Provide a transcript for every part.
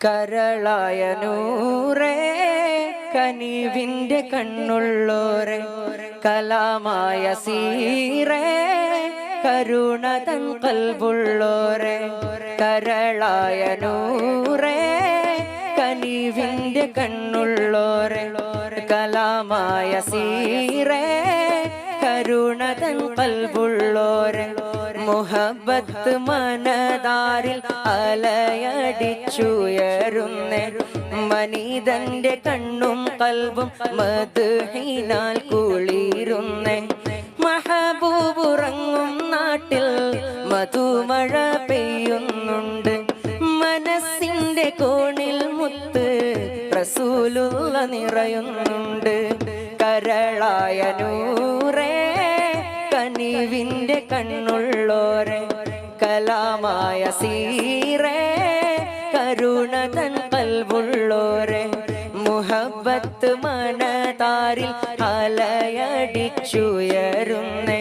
കരളായ നൂറേ കനിവിൻ്റെ കണ്ണുള്ളോരെ കലാമായ സീറേ കരുണ തൻ കൽബുള്ളോരെ കരളായ നൂറേ കനിവിൻ്റെ കണ്ണുള്ളോരെ കലാമായ സീറേ കരുണ തൻ കൽബുള്ളോരെ മുഹബത്ത് മനതാരിൽ അലയടിച്ചുയരുന്നേ മനിതന്റെ കണ്ണും കൽബും മദ്ഹിനാൽ കുളിരുന്നേ മഹബൂബുറങ്ങും നാട്ടിൽ മധുമഴ പെയ്യുന്നുണ്ട് മനസ്സിന്റെ കോണിൽ മുത്ത് റസൂലുള്ള നിറയുന്നുണ്ട് കരളായ നൂറേ കനിവിൻ്റെ കണ്ണുള്ളോരെ കലാമായ സീറേ കരുണ തൻ കൽബുള്ളോരെ മുഹബത്ത് മനതാരിൽ അലയടിച്ചുയരുന്നേ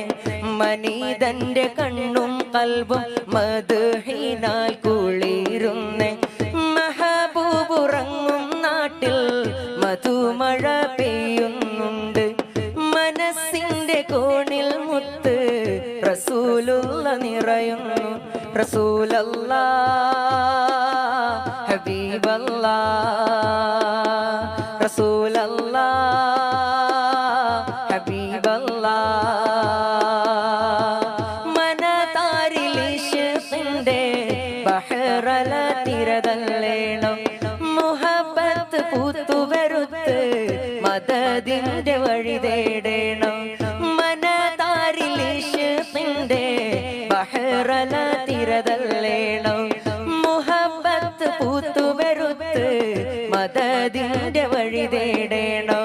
മനിതന്റെ കണ്ണും കൽബും മദ്ഹിനാൽ കുളിരുന്നേ മഹബൂബുറങ്ങും നാട്ടിൽ മധുമഴ പെയ്യുന്നുണ്ട് മനസ്സിന്റെ കോണിൽ മുത്ത് റസൂലുള്ള നിറയുന്നു റസൂലല്ലാഹ് ഹബീബല്ലാഹ് റസൂലല്ലാഹ് ഹബീബല്ലാഹ് മനതാരിൽ ഇശ്ഖിന്റെ ബഹറല തിരതല്ലേണം മുഹബത്ത് പൂത്തുവരുത്ത് മദദിന്റെ വഴി തേടേണം മനതാരിൽ ഇശ്ഖിന്റെ ബഹറല തിരതല്ലേണം മുഹബത്ത് പൂത്തുവരുത്ത് മദദിന്റെ വഴി തേടേണം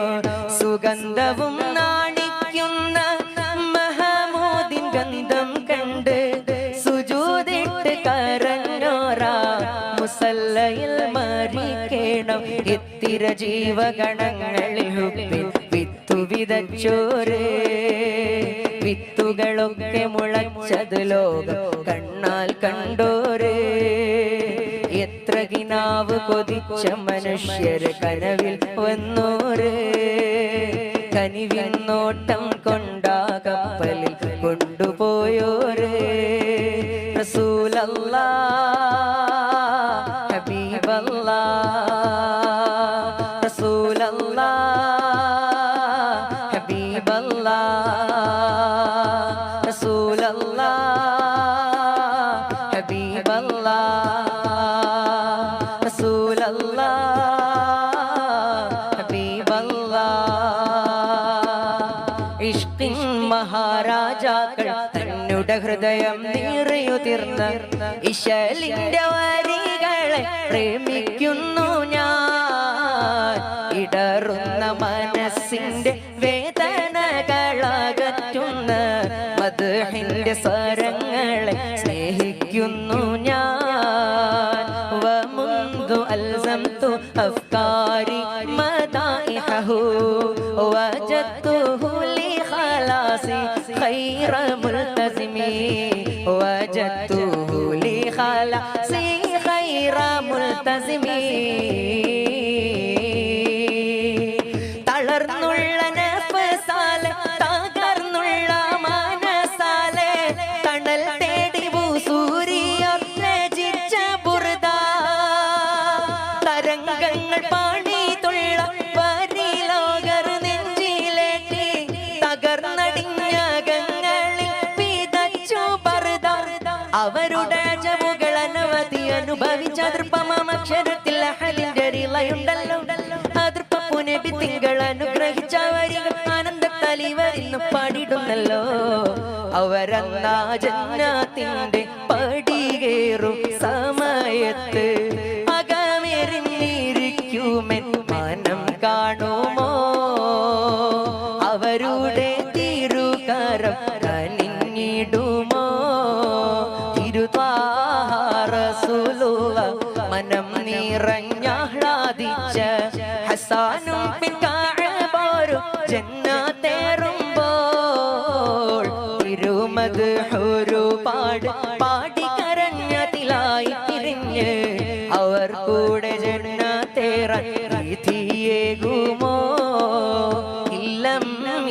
സുഗന്ധവും നാണിക്കുന്ന മഹമൂദിൻ ഗന്ധം കണ്ട് സുജൂദിട്ട് കരഞ്ഞോരാ മുസല്ലയിൽ മരിക്കണം ഇത്തിര ജീവഗണങ്ങളിൽ ഹുബ്ബിൽ വിത്തു വിതച്ചോരേ വിത്തുകളൊക്കെ മുളച്ചത് ലോകം കണ്ണാൽ കണ്ടോരേ എത്ര കിനാവ് കൊതിച്ച മനുഷ്യര് കനവിൽ വന്നോരേ കനിവിൻ നോട്ടം കൊണ്ടാ കപ്പലിൽ കൊണ്ടുപോയോരേ റസൂലല്ലാഹ് ഹബീബല്ലാഹ് റസൂലല്ലാഹ് ഹബീബല്ലാഹ് റസൂലല്ലാഹ് ഹബീബല്ലാഹ് റസൂലല്ലാഹ് ഹബീബല്ലാഹ് ഇഷ്കിൻ മഹാരാജാക്കൾ തന്നുടെ ഹൃദയം നിറയുതിർന്ന ഇശലിന്റെ വരികളെ പ്രേമിക്കുന്നു ഞാൻ ഇടറുന്ന മനസ്സിന്റെ വേദനകളകറ്റുന്ന മദ്ഹിന്റെ സ്വരങ്ങളെ സ്നേഹിക്കുന്നു ഞാൻ വമുന്ദു അൽസംതു അഫ്കാരി മദാഇഹഹു വജദ്തുഹു ലി ഖലാസി ഖൈറ മുൽതസിമി വജദ്തുഹു ലി ഖലാസി ഖൈറ മുൽതസിമി തളർന്നുള്ള നഫ്സാലെ തകർന്നുള്ള മനസാലെ തണൽ തേടി സൂര്യ രചിച്ച ബുർദ തരംഗങ്ങൾ പാടിത്തുള്ള വരിലോകർ നെഞ്ചിലേറ്റി തകർന്നടിഞ്ഞകങ്ങളിൽ വിതച്ചു പർദ അവരുടെ അജബുകൾ അനവധി അനുഭവിച്ച ദൃപ്പമാമക്ഷരത്തിൽ അഹലിന്റെ റിളയുണ്ടല്ലോ അതൃപ്പുനബി തിങ്കൾ അനുഗ്രഹിച്ച വരികൾ ആനന്ദത്തലിവരിന്ന് പാടിടുന്നല്ലോ അവരന്നാ ജന്നാത്തിന്റെ പടികേറും സമയത്ത് അകമെറിഞ്ഞിരിക്കുമെൻ മനം കാണുമോ അവരുടെ തിരുകരം കനിഞ്ഞിടുമോ തിരുത്വാറസുലുള്ള മനം നിറഞ്ഞാഹ്ലാദിച്ച ഹസാനും പിൻകാഴപോരും ജന്നാത്തേറുമ്പോൾ തിരുമത് ഒരുപാട് പാടി കരഞ്ഞതിലായി തിരിഞ്ഞ് അവർ കൂടെ വിധിയേകുമോ ഇല്ലം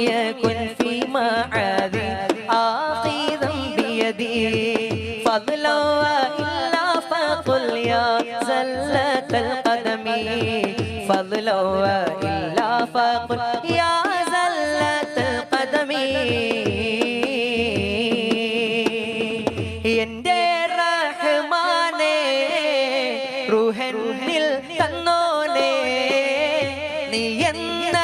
യകുൻ ഫീ മഅദി ആഖിദം ബിയദി ഫദ്ലോ ഇല്ലാ ഫഖുൽ യാ സല്ലത്തൽ ഖദമി ഫദ്ലോ ഇല്ലാ ഫഖുൽ യാ സല്ലത്തൽ ഖദമി എന്റെ റഹ്മാനേ റൂഹന്നിൽ തന്നോനേ നീ എന്ന